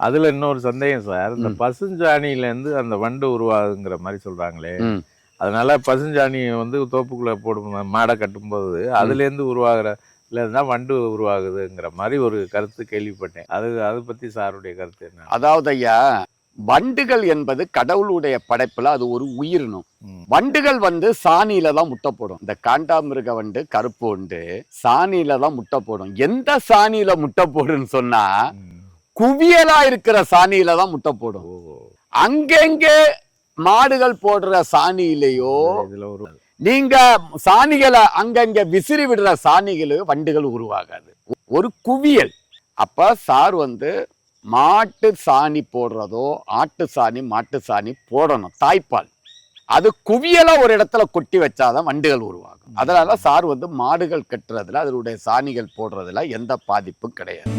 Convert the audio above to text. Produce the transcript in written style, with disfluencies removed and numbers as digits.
அதுல இன்னொரு சந்தேகம் சார், இந்த பசுஞ்சாணியில இருந்து அந்த வண்டு உருவாகுங்கிற மாதிரி சொல்றாங்களே, அதனால பசுஞ்சாணி வந்து தோப்புக்குள்ள போடும் மாடை கட்டும்போது அதுல இருந்து உருவாகிற தான் வண்டு உருவாகுதுங்கிற மாதிரி ஒரு கருத்து கேள்விப்பட்டேன். அதை பத்தி சாருடைய கருத்து என்ன? அதாவது ஐயா, வண்டுகள் என்பது கடவுளுடைய படைப்புல அது ஒரு உயிரினம். வண்டுகள் வந்து சாணியில தான் முட்டை போடும். இந்த காண்டாமிருக வண்டு, கருப்பு வண்டு சாணியில தான் முட்டை போடும். எந்த சாணியில முட்டை போடுன்னு சொன்னா குவியலா இருக்கிற சாணியில தான் முட்டை போடும். அங்கெங்கே மாடுகள் போடுற சாணியிலேயோ நீங்க சாணிகளை அங்கங்க விசிறி விடுற சாணிகளோ வண்டுகள் உருவாகாது. ஒரு குவியல். அப்ப சார் வந்து மாட்டு சாணி போடுறதோ ஆட்டு சாணி மாட்டு சாணி போடணும். தாய்ப்பால் அது குவியலா ஒரு இடத்துல கொட்டி வச்சாதான் வண்டுகள் உருவாகும். அதனால சார் வந்து மாடுகள் கட்டுறதுல அதனுடைய சாணிகள் போடுறதுல எந்த பாதிப்பும் கிடையாது.